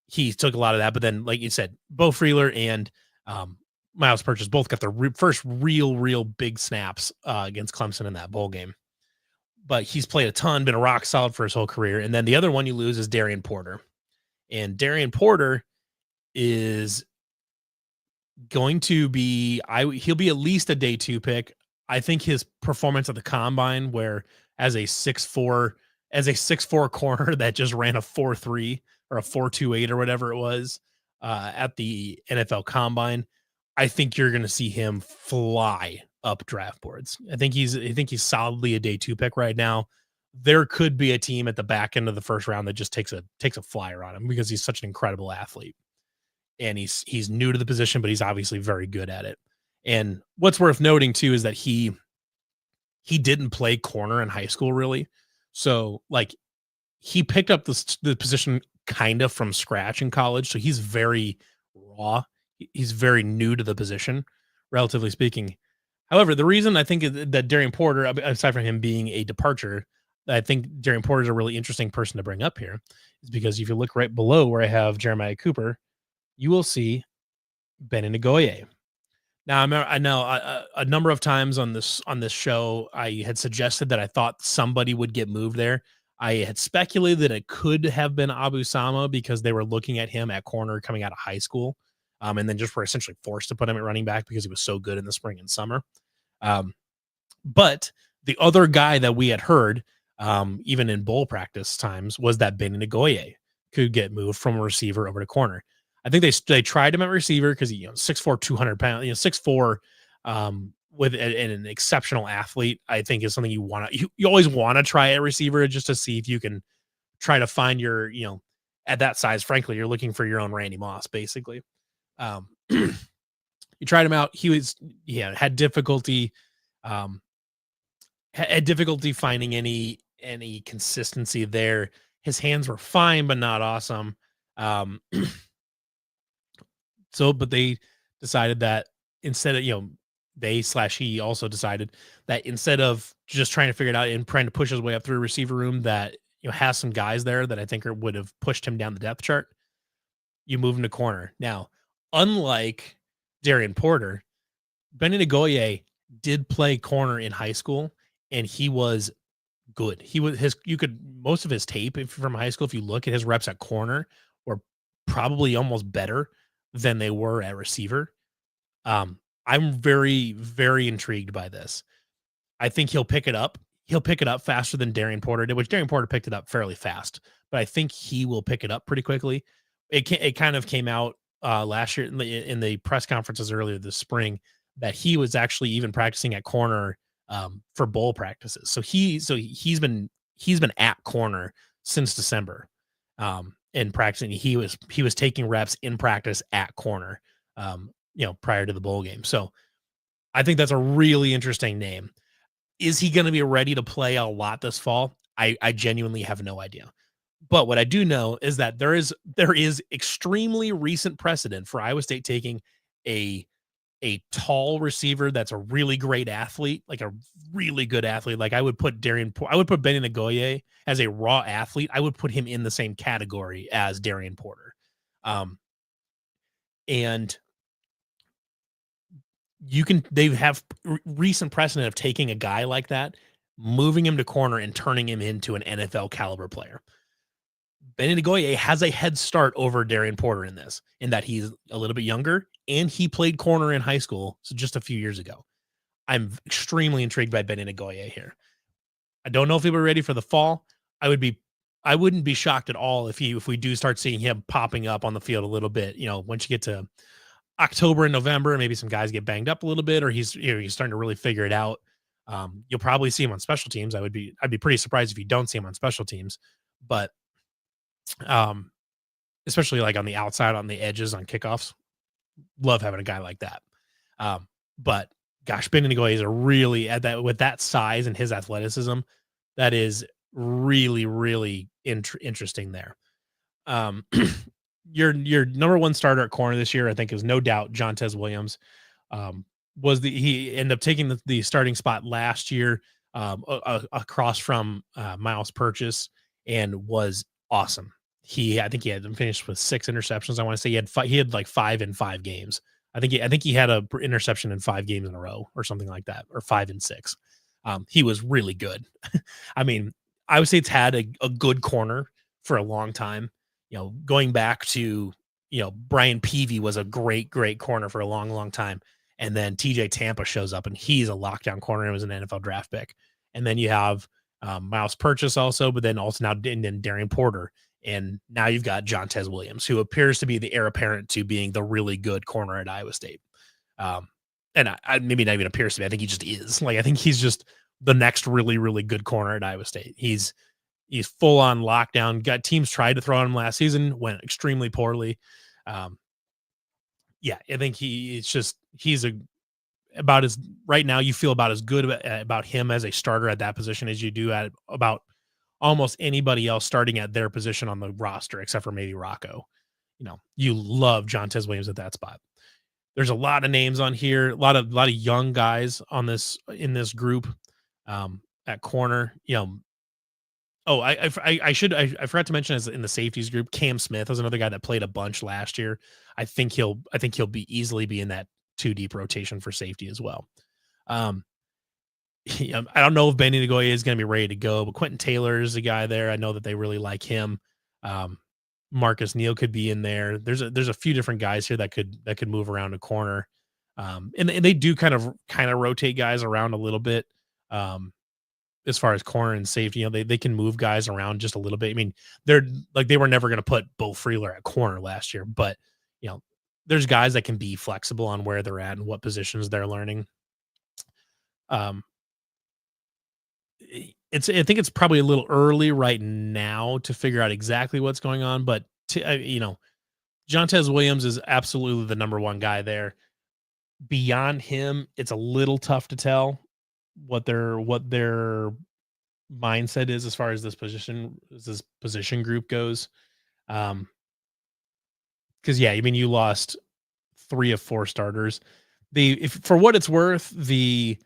He took a lot of that, but then, like you said, Bo Freeler and Miles Purchase both got their first real big snaps against Clemson in that bowl game. But he's played a ton, been a rock solid for his whole career. And then the other one you lose is Darian Porter. And Darian Porter is going to be, he'll be at least a day 2 pick. I think his performance at the combine, where as a 6'4" corner that just ran a 4.3 or a 4.28 or whatever it was at the NFL combine, I think you're going to see him fly up draft boards. I think he's solidly a day 2 pick right now. There could be a team at the back end of the first round that just takes a flyer on him because he's such an incredible athlete. And he's new to the position, but he's obviously very good at it. And what's worth noting too is that he didn't play corner in high school really. So like he picked up the position kind of from scratch in college. So he's very raw. He's very new to the position, relatively speaking. However, the reason I think that Darian Porter, aside from him being a departure, I think Darian Porter is a really interesting person to bring up here is because if you look right below where I have Jeremiah Cooper, you will see Ben Ngoye. Now, I know a number of times on this show, I had suggested that I thought somebody would get moved there. I had speculated that it could have been Abu Sama because they were looking at him at corner coming out of high school. and then just were essentially forced to put him at running back because he was so good in the spring and summer. Um, but the other guy that we had heard, even in bowl practice times, was that Benny Nagoye could get moved from a receiver over to corner. I think they tried him at receiver because he 6'4", 200 pounds, 6'4", with an exceptional athlete. I think is something you always want to try at receiver just to see if you can try to find your at that size. Frankly, you're looking for your own Randy Moss, basically. You tried him out. Had difficulty. Um, had difficulty finding any consistency there. His hands were fine, but not awesome. Um, but they decided that instead of he also decided that instead of just trying to figure it out and trying to push his way up through a receiver room that has some guys there that I think would have pushed him down the depth chart, you move him to corner. Now, unlike Darian Porter, Benny Nagoye did play corner in high school, and he was good. Most of his tape from high school, if you look at his reps at corner, were probably almost better than they were at receiver. I'm very, very intrigued by this. I think he'll pick it up. He'll pick it up faster than Darian Porter did, which Darian Porter picked it up fairly fast, but I think he will pick it up pretty quickly. It kind of came out last year in the press conferences earlier this spring that he was actually even practicing at corner for bowl practices. So he's been at corner since December, and practicing. He was taking reps in practice at corner, prior to the bowl game. So I think that's a really interesting name. Is he going to be ready to play a lot this fall? I genuinely have no idea. But what I do know is that there is extremely recent precedent for Iowa State taking a tall receiver that's a really great athlete, like a really good athlete. Like I would put Benny Nagoye as a raw athlete. I would put him in the same category as Darian Porter. And they have recent precedent of taking a guy like that, moving him to corner and turning him into an NFL caliber player. Benny Nagoye has a head start over Darian Porter in that he's a little bit younger and he played corner in high school. So just a few years ago, I'm extremely intrigued by Benny Nagoye here. I don't know if he'll be ready for the fall. I wouldn't be shocked at all if we do start seeing him popping up on the field a little bit. Once you get to October and November, maybe some guys get banged up a little bit, or he's starting to really figure it out. You'll probably see him on special teams. I'd be pretty surprised if you don't see him on special teams, but especially like on the outside, on the edges, on kickoffs. Love having a guy like that. But gosh, Benny Nagoye is really with that size and his athleticism, that is really, really interesting there. Your number one starter at corner this year, I think, is no doubt Jontez Williams. He ended up taking the starting spot last year across from Miles Purchase, and was awesome. I think he had finished with 6 interceptions. I want to say he had like 5 in 5 games. I think he had a interception in 5 games in a row or something like that, or 5 in 6. He was really good. I mean, Iowa State's had a good corner for a long time. Going back to, Brian Peavy was a great, great corner for a long, long time. And then TJ Tampa shows up and he's a lockdown corner and was an NFL draft pick. And then you have Miles Purchase also, but then also now and then Darian Porter. And now you've got Jontez Williams, who appears to be the heir apparent to being the really good corner at Iowa State. And I maybe not even appears to be. I think he just is. Like, I think he's just the next really, really good corner at Iowa State. He's full on lockdown. Got teams tried to throw on him last season, went extremely poorly. I think right now you feel about as good about him as a starter at that position as you do at about almost anybody else starting at their position on the roster, except for maybe Rocco. You love Jontez Williams at that spot. There's a lot of names on here, a lot of young guys in this group at corner. I forgot to mention, as in the safeties group, Cam Smith was another guy that played a bunch last year. I think he'll be easily be in that 2 deep rotation for safety as well. I don't know if Benny Nagoye is going to be ready to go, but Quentin Taylor is the guy there. I know that they really like him. Marcus Neal could be in there. There's a few different guys here that could move around a corner. And they do kind of rotate guys around a little bit. Um, as far as corner and safety, they can move guys around just a little bit. I mean, they're like they were never going to put Bo Freeler at corner last year, but you know, there's guys that can be flexible on where they're at and what positions they're learning. Um, I think it's probably a little early right now to figure out exactly what's going on, but Jontez Williams is absolutely the number one guy there. Beyond him, it's a little tough to tell what their mindset is as far as this position group goes. Um, because yeah, I mean you lost 3 of 4 starters. The if for what it's worth, the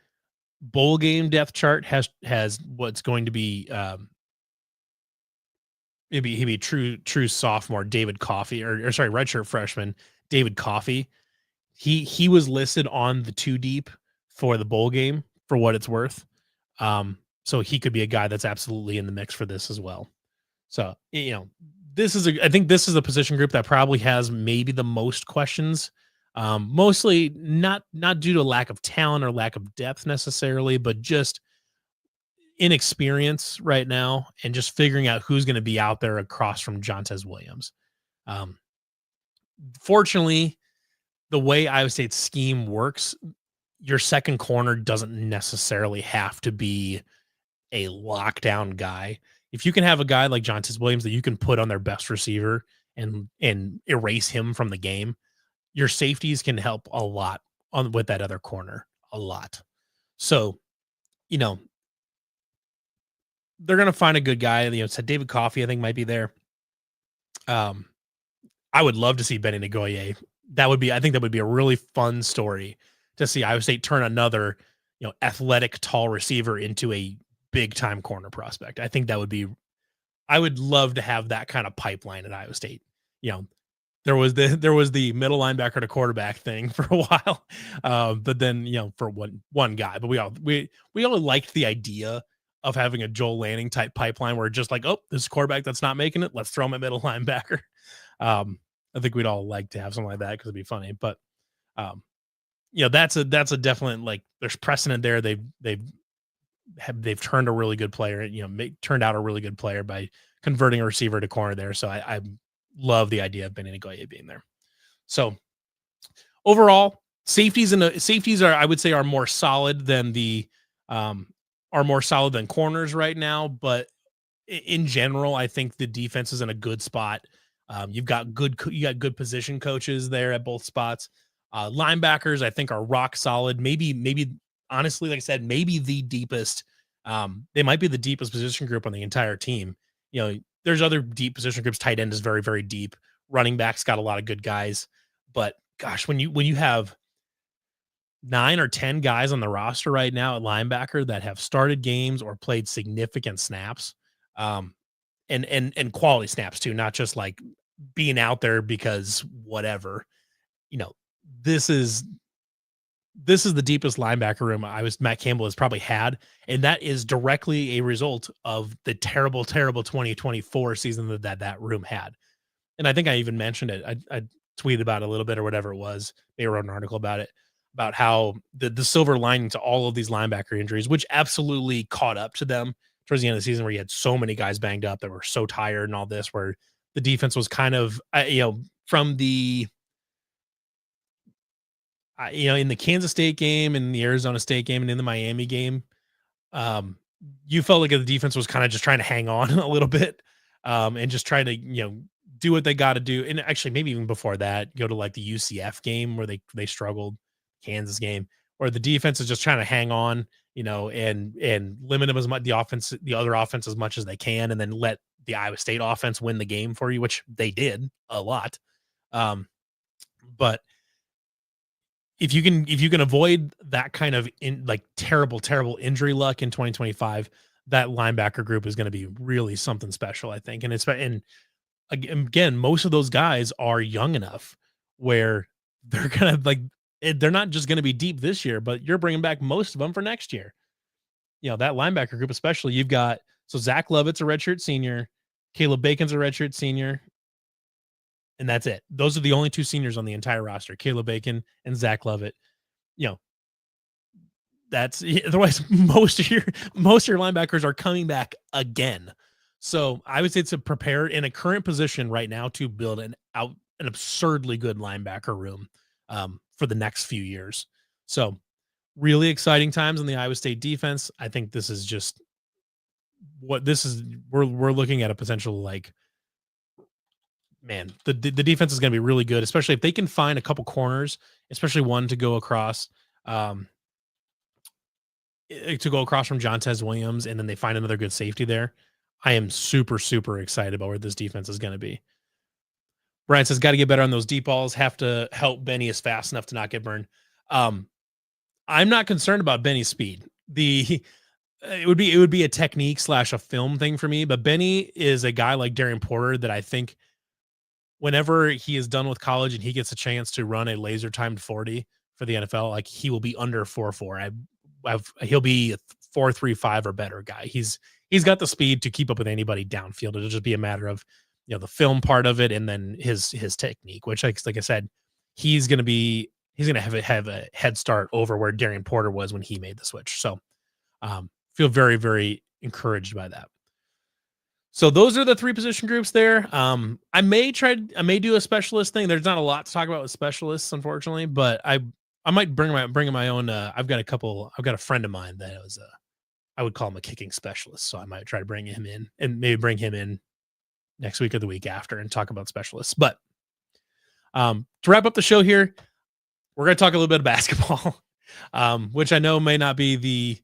bowl game depth chart has what's going to be maybe he'd be true sophomore David Coffey or sorry redshirt freshman David Coffey. He was listed on the 2 deep for the bowl game for what it's worth. So he could be a guy that's absolutely in the mix for this as well. So, I think this is a position group that probably has maybe the most questions. Mostly not due to lack of talent or lack of depth necessarily, but just inexperience right now and just figuring out who's going to be out there across from Jontez Williams. Um, Fortunately, the way Iowa State's scheme works, your second corner doesn't necessarily have to be a lockdown guy. If you can have a guy like Jontez Williams that you can put on their best receiver and erase him from the game, your safeties can help a lot on with that other corner, a lot. So, you know, they're gonna find a good guy. Said David Coffey, I think might be there. Um, I would love to see Benny Nagoye. I think that would be a really fun story to see Iowa State turn another, athletic, tall receiver into a big time corner prospect. I think that would be I would love to have that kind of pipeline at Iowa State. You know, there was the middle linebacker to quarterback thing for a while, but then for one guy. But we all liked the idea of having a Joel Lanning type pipeline where just like, oh, this quarterback that's not making it, let's throw him at middle linebacker. I think we'd all like to have something like that because it'd be funny. But um, that's a definite like there's precedent there. They've turned a really good player, turned out a really good player by converting a receiver to corner there. So I love the idea of Benny Nagoye being there. So overall, safeties are I would say are more solid than corners right now. But in general, I think the defense is in a good spot. You got good position coaches there at both spots. Linebackers, I think, are rock solid. Maybe honestly, like I said, maybe the deepest. They might be the deepest position group on the entire team. There's other deep position groups. Tight end is very, very deep. Running backs got a lot of good guys. But gosh, when you have 9 or 10 guys on the roster right now at linebacker that have started games or played significant snaps, and quality snaps too, not just like being out there because whatever. This is the deepest linebacker room Matt Campbell has probably had, and that is directly a result of the terrible 2024 season that room had. And I think I even mentioned it. I tweeted about it a little bit or whatever it was. They wrote an article about it, about how the silver lining to all of these linebacker injuries, which absolutely caught up to them towards the end of the season, where you had so many guys banged up that were so tired and all this, where the defense was kind of, from the in the Kansas State game and the Arizona State game and in the Miami game, you felt like the defense was kind of just trying to hang on a little bit, and just trying to, do what they got to do. And actually, maybe even before that, go to like the UCF game where they struggled, Kansas game, where the defense is just trying to hang on, and limit them as much the other offense as much as they can, and then let the Iowa State offense win the game for you, which they did a lot. But if you can avoid that kind of terrible injury luck in 2025, that linebacker group is going to be really something special, I think. And again, most of those guys are young enough where they're gonna they're not just going to be deep this year, but you're bringing back most of them for next year. That linebacker group, especially, you've got Zach Lovett's a redshirt senior, Caleb Bacon's a redshirt senior, and that's it. Those are the only two seniors on the entire roster, Caleb Bacon and Zach Lovett. You know, that's otherwise most of your linebackers are coming back again. So I would say it's a prepared in a current position right now to build an absurdly good linebacker room for the next few years. So really exciting times in the Iowa State defense. I think this is just what this is. We're looking at a potential like, man, the defense is going to be really good, especially if they can find a couple corners, especially one to go across. Um, to go across from Jontez Williams, and then they find another good safety there. I am super, super excited about where this defense is going to be. Brian says, got to get better on those deep balls. Have to help Benny is fast enough to not get burned. I'm not concerned about Benny's speed. It would be a technique / a film thing for me, but Benny is a guy like Darren Porter that I think whenever he is done with college and he gets a chance to run a laser timed 40 for the NFL, like he will be under 4.4. He'll be a 4.35 or better guy. He's got the speed to keep up with anybody downfield. It'll just be a matter of, you know, the film part of it and then his technique, which like I said, he's going to have a head start over where Darren Porter was when he made the switch. So feel very, very encouraged by that. So those are the three position groups there. I may do a specialist thing. There's not a lot to talk about with specialists, unfortunately, but I might bring my own. I've got a friend of mine that was I would call him a kicking specialist. So I might try to bring him in and maybe bring him in next week or the week after and talk about specialists. But to wrap up the show here, we're going to talk a little bit of basketball, which I know may not be the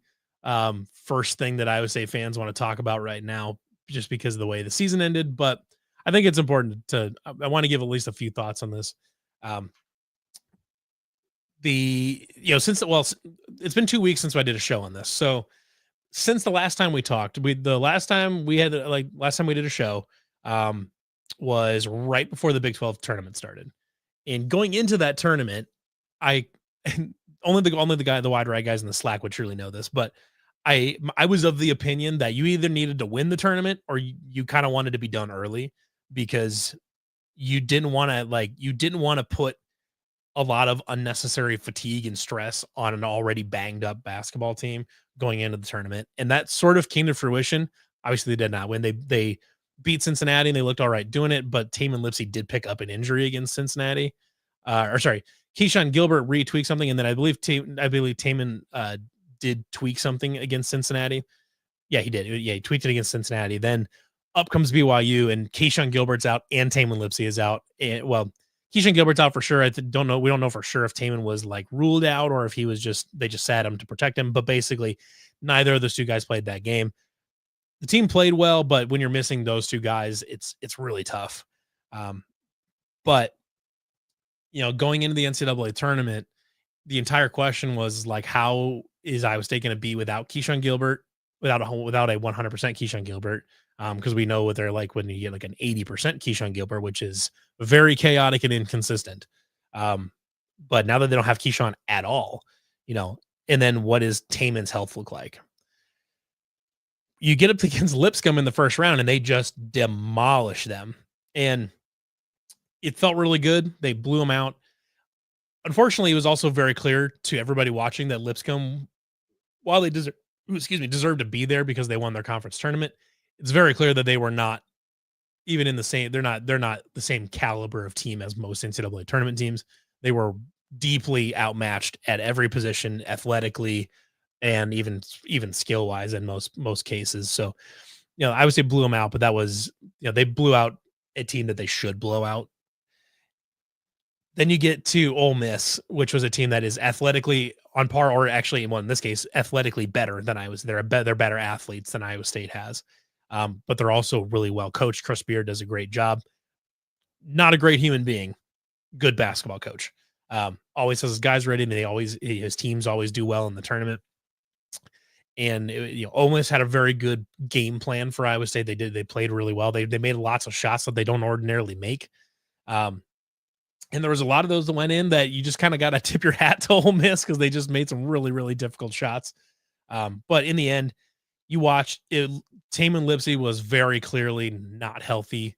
first thing that Iowa State fans want to talk about right now, just because of the way the season ended. But I think it's important I want to give at least a few thoughts on this. It's been 2 weeks since I did a show on this. So since the last time we talked, last time we did a show was right before the Big 12 tournament started. And going into that tournament, only the wide right guys in the Slack would truly know this, but I was of the opinion that you either needed to win the tournament or you kind of wanted to be done early, because you didn't want to put a lot of unnecessary fatigue and stress on an already banged up basketball team going into the tournament. And that sort of came to fruition. Obviously they did not win. They beat Cincinnati and they looked all right doing it, but Tamin Lipsey did pick up an injury against Cincinnati. Keyshawn Gilbert retweaked something, and then I believe Tamin did tweak something against Cincinnati. Yeah, he did. Yeah, he tweaked it against Cincinnati. Then up comes BYU, and Keyshawn Gilbert's out, and Tamin Lipsey is out. And, well, Keyshawn Gilbert's out for sure. We don't know for sure if Tamin was like ruled out or if they just sat him to protect him. But basically, neither of those two guys played that game. The team played well, but when you're missing those two guys, it's really tough. But going into the NCAA tournament, the entire question was like, how is Iowa State going to be without Keyshawn Gilbert, without a 100% Keyshawn Gilbert? Because we know what they're like when you get like an 80% Keyshawn Gilbert, which is very chaotic and inconsistent. But now that they don't have Keyshawn at all, and then what does Tamin's health look like? You get up against Lipscomb in the first round and they just demolish them. And it felt really good. They blew them out. Unfortunately, it was also very clear to everybody watching that Lipscomb, while they deserved to be there because they won their conference tournament, it's very clear that they were not even in the same, they're not the same caliber of team as most NCAA tournament teams. They were deeply outmatched at every position, athletically and even skill wise in most cases. So, I would say blew them out, but that was, they blew out a team that they should blow out. Then you get to Ole Miss, which was a team that is athletically on par, or actually, well, in this case, athletically better than Iowa. They're better athletes than Iowa State has, but they're also really well coached. Chris Beard does a great job. Not a great human being, good basketball coach. Always has his guys ready, and his teams always do well in the tournament. And Ole Miss had a very good game plan for Iowa State. They played really well. They made lots of shots that they don't ordinarily make. And there was a lot of those that went in that you just kind of got to tip your hat to Ole Miss because they just made some really, really difficult shots. But in the end, you watched it. Tamin Lipsey was very clearly not healthy.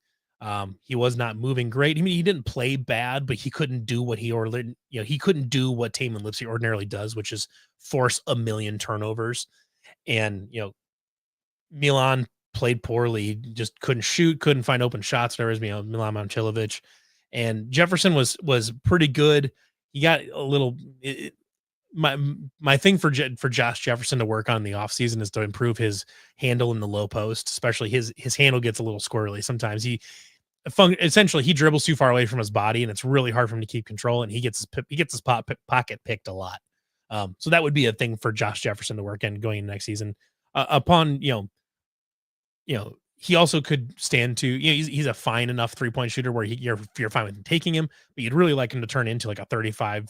He was not moving great. I mean, he didn't play bad, but he couldn't do what he couldn't do what Taman Lipsey ordinarily does, which is force a million turnovers. And Milan played poorly, just couldn't shoot, couldn't find open shots. There was Milan Momcilovic, and Jefferson was pretty good. He got a little. My thing for Josh Jefferson to work on in the offseason is to improve his handle in the low post, especially his handle gets a little squirrely. Sometimes essentially he dribbles too far away from his body, and it's really hard for him to keep control, and he gets his pocket picked a lot. So that would be a thing for Josh Jefferson to work in going into next season. Upon he also could stand to, he's a fine enough 3-point shooter where you're fine with him taking him, but you'd really like him to turn into like a 35,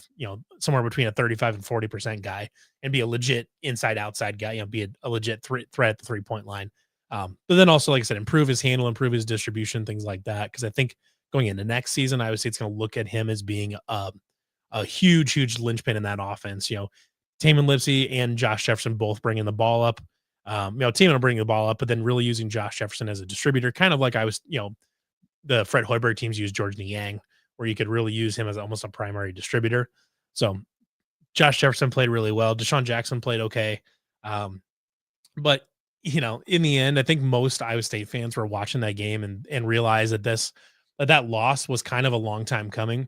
somewhere between a 35 and 40% guy and be a legit inside outside guy, be a legit threat at the 3-point line. But then also, like I said, improve his handle, improve his distribution, things like that. Cause I think going into next season, I would say it's going to look at him as being a huge linchpin in that offense. Taman Lipsey and Josh Jefferson both bringing the ball up. Taman bringing the ball up, but then really using Josh Jefferson as a distributor, kind of like the Fred Hoiberg teams use George Niang, where you could really use him as almost a primary distributor. So Josh Jefferson played really well. Deshaun Jackson played okay. But in the end, I think most Iowa State fans were watching that game and realized that loss was kind of a long time coming,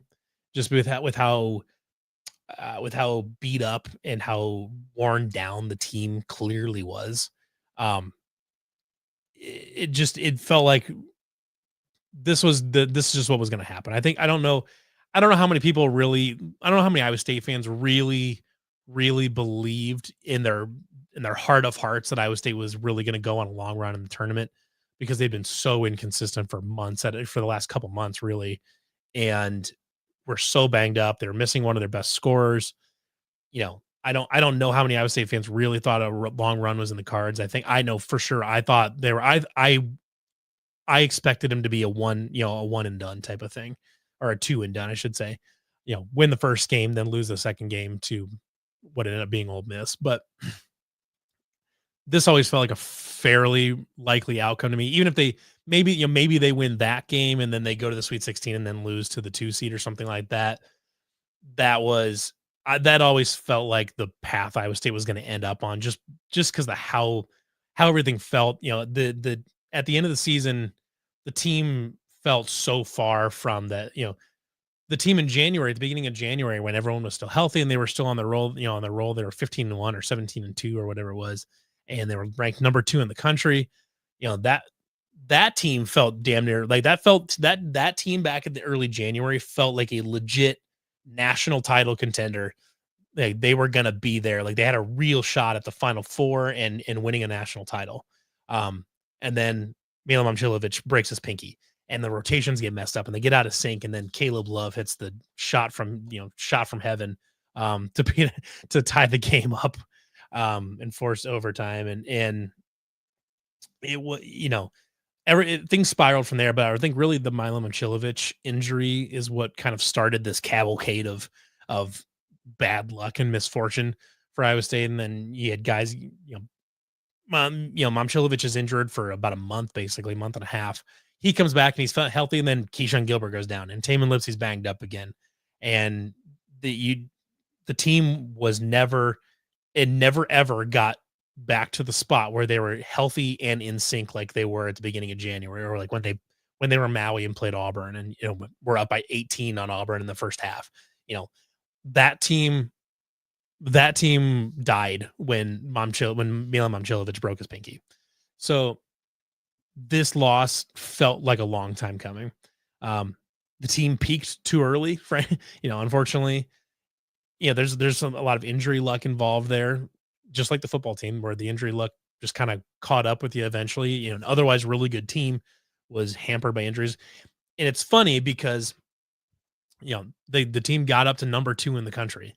just with how beat up and how worn down the team clearly was. It felt like this is just what was going to happen. I don't know how many people really, I don't know how many Iowa State fans really believed in their heart of hearts that Iowa State was really going to go on a long run in the tournament, because they've been so inconsistent for the last couple months, really. And were so banged up. They were missing one of their best scorers. I don't know how many Iowa State fans really thought a long run was in the cards. I know for sure. I thought they were, I expected him to be a one and done type of thing, or a 2 and done, I should say, win the first game, then lose the second game to what ended up being Ole Miss. But this always felt like a fairly likely outcome to me, even if they maybe they win that game and then they go to the Sweet 16 and then lose to the 2 seed or something like that. That always felt like the path Iowa State was going to end up on, just because of how everything felt. The at the end of the season, the team felt so far from that. The team in January, at the beginning of January, when everyone was still healthy and they were still on the roll, they were 15-1 or 17-2 or whatever it was, and they were ranked number 2 in the country. That team felt damn near like that team back in the early January felt like a legit national title contender. They were going to be there. Like, they had a real shot at the Final Four and winning a national title. And then Milan Momcilovic breaks his pinky and the rotations get messed up and they get out of sync. And then Caleb Love hits the shot from heaven to tie the game up and force overtime. And it was, things spiraled from there. But I think really the Milan Momcilovic injury is what kind of started this cavalcade of bad luck and misfortune for Iowa State. And then you had guys, Momcilovic is injured for about a month, basically a month and a half. He comes back and he's healthy, and then Keyshawn Gilbert goes down, and Taman Lipsey's banged up again. And the team was never ever got back to the spot where they were healthy and in sync like they were at the beginning of January, or like when they were Maui and played Auburn and we're up by 18 on Auburn in the first half. That team died when Milan Momcilovic broke his pinky. So this loss felt like a long time coming. The team peaked too early, right? Unfortunately, there's a lot of injury luck involved there, just like the football team, where the injury luck just kind of caught up with you eventually. An otherwise really good team was hampered by injuries. And it's funny because the team got up to number 2 in the country.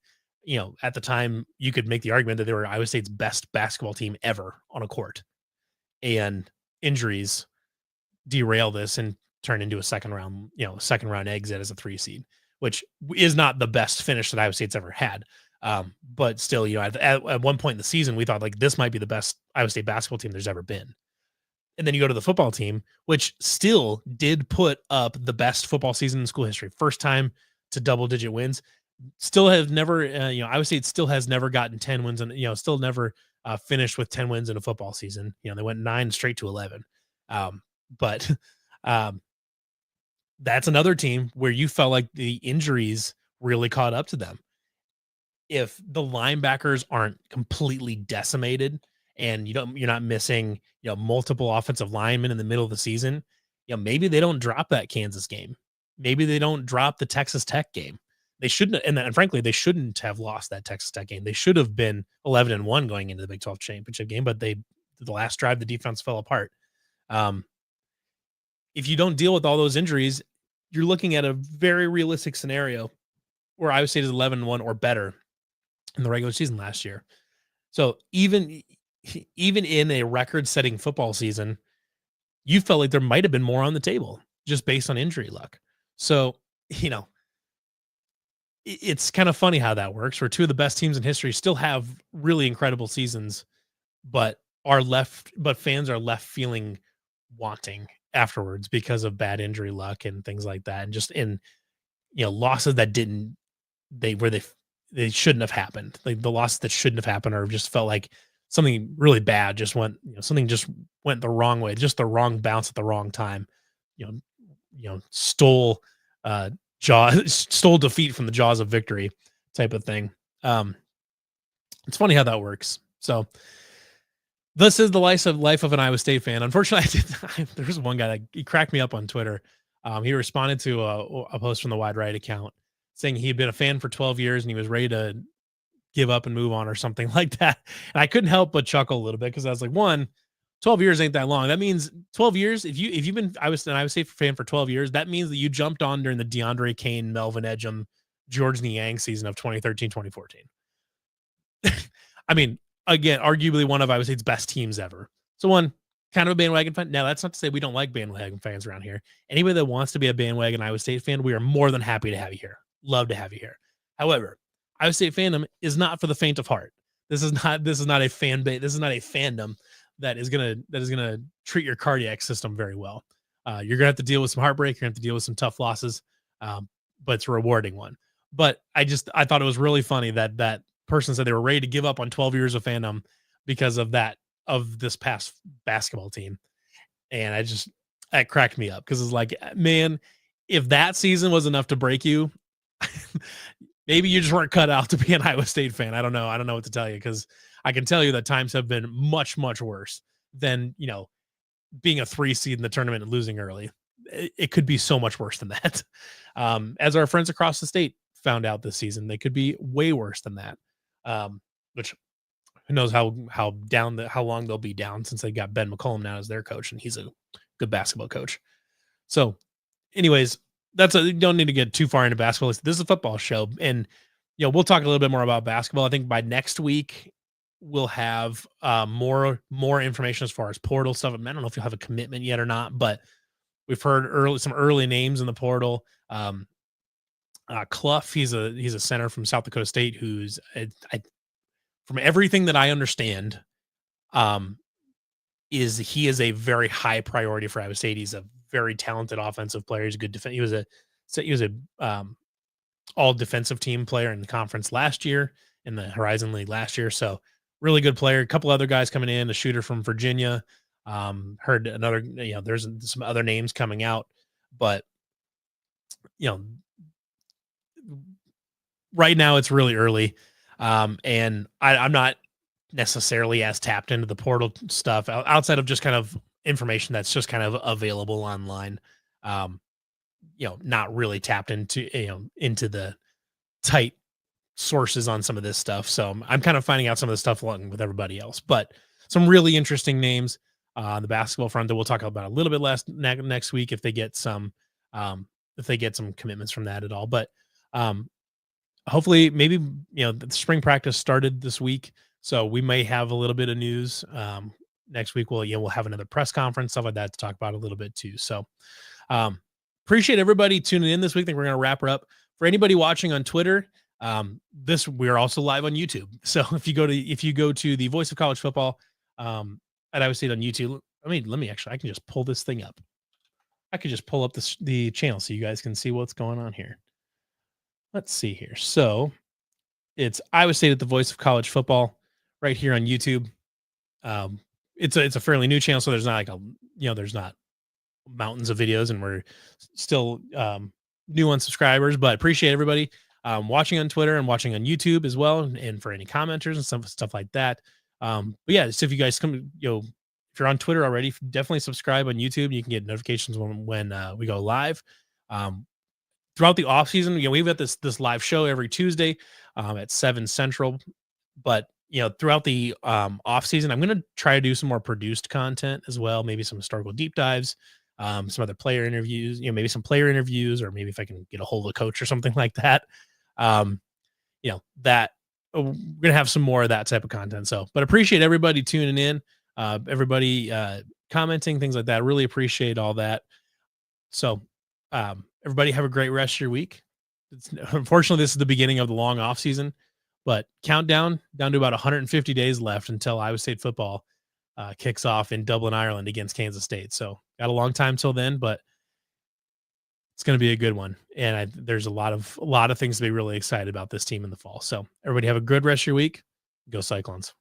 At the time, you could make the argument that they were Iowa State's best basketball team ever on a court, and injuries derail this and turn into a second round exit as a 3 seed, which is not the best finish that Iowa State's ever had. But still, at one point in the season, we thought like this might be the best Iowa State basketball team there's ever been. And then you go to the football team, which still did put up the best football season in school history. First time to double digit wins. Still have never, Iowa State still has never gotten 10 wins and, still never finished with 10 wins in a football season. They went 9 straight to 11. But um, that's another team where you felt like the injuries really caught up to them. If the linebackers aren't completely decimated and you're not missing, multiple offensive linemen in the middle of the season, maybe they don't drop that Kansas game. Maybe they don't drop the Texas Tech game. They shouldn't, and frankly, they shouldn't have lost that Texas Tech game. They should have been 11-1 going into the Big 12 championship game, but the last drive, the defense fell apart. If you don't deal with all those injuries, you're looking at a very realistic scenario where Iowa State is 11-1 or better in the regular season last year. So even in a record-setting football season, you felt like there might have been more on the table just based on injury luck. So, it's kind of funny how that works, where two of the best teams in history still have really incredible seasons, but fans are left feeling wanting afterwards because of bad injury luck and things like that. And just losses that they shouldn't have happened. Like the losses that shouldn't have happened, or just felt like something really bad just went, something just went the wrong way, just the wrong bounce at the wrong time, stole defeat from the jaws of victory type of thing. It's funny how that works. So this is the life of an Iowa State fan. Unfortunately, there's one guy that he cracked me up on Twitter. He responded to a post from the Wide Right account saying he had been a fan for 12 years and he was ready to give up and move on or something like that. And I couldn't help but chuckle a little bit because I was like, 12 years ain't that long. That means 12 years. If you've been an Iowa State fan for 12 years, that means that you jumped on during the DeAndre Kane, Melvin Edgem, George Niang season of 2013, 2014. I mean, again, arguably one of Iowa State's best teams ever. So kind of a bandwagon fan. Now, that's not to say we don't like bandwagon fans around here. Anybody that wants to be a bandwagon Iowa State fan, we are more than happy to have you here. Love to have you here. However, Iowa State fandom is not for the faint of heart. This is not a fan base. This is not a fandom that is gonna treat your cardiac system very well. You're gonna have to deal with some heartbreak. You're gonna have to deal with some tough losses, but it's a rewarding one. But I thought it was really funny that person said they were ready to give up on 12 years of fandom because of this past basketball team, and that cracked me up because it's like, man, if that season was enough to break you, maybe you just weren't cut out to be an Iowa State fan. I don't know what to tell you, because I can tell you that times have been much, much worse than, being a 3 seed in the tournament and losing early. It could be so much worse than that. As our friends across the state found out this season, they could be way worse than that. Which who knows how long they'll be down, since they got Ben McCollum now as their coach, and he's a good basketball coach. So anyways, you don't need to get too far into basketball. This is a football show, and we'll talk a little bit more about basketball. I think by next week we'll have more information as far as portal stuff. I don't know if you'll have a commitment yet or not, but we've heard some early names in the portal. Clough, he's a center from South Dakota State who's from everything that I understand, he is a very high priority for Iowa State. He's a very talented offensive player. He's a good defense. He was a all defensive team player in the conference last year, in the Horizon League last year. So really good player. A couple other guys coming in, a shooter from Virginia. Heard another, there's some other names coming out, but right now it's really early. And I'm not necessarily as tapped into the portal stuff outside of just kind of information that's just kind of available online. Not really tapped into the tight sources on some of this stuff. So I'm kind of finding out some of the stuff along with everybody else, but some really interesting names on the basketball front that we'll talk about a little bit less next week if they get some commitments from that at all. But hopefully, maybe the spring practice started this week, so we may have a little bit of news next week. We'll have another press conference, stuff like that, to talk about a little bit too. So appreciate everybody tuning in this week. I think we're going to wrap her up. For anybody watching on Twitter, we're also live on YouTube. So if you go to the Voice of College Football at Iowa State on YouTube, let me actually, I can just pull this thing up. I could just pull up the channel so you guys can see what's going on here. Let's see here. So it's Iowa State at the Voice of College Football right here on YouTube. Um, it's a fairly new channel, so there's not like there's not mountains of videos, and we're still new on subscribers, but appreciate everybody watching on Twitter and watching on YouTube as well, and for any commenters and stuff like that. But yeah, so if you guys come, if you're on Twitter already, definitely subscribe on YouTube. You can get notifications when we go live. Throughout the off season, we've got this live show every Tuesday at 7 Central. But throughout the off season, I'm going to try to do some more produced content as well. Maybe some historical deep dives, some other player interviews. Maybe some player interviews, or maybe if I can get a hold of a coach or something like that. That we're gonna have some more of that type of content. So, but appreciate everybody tuning in, everybody commenting, things like that. Really appreciate all that. So, everybody have a great rest of your week. Unfortunately, this is the beginning of the long off season, but countdown down to about 150 days left until Iowa State football kicks off in Dublin, Ireland against Kansas State. So got a long time till then, but it's going to be a good one. And there's a lot of things to be really excited about this team in the fall. So everybody have a good rest of your week. Go Cyclones.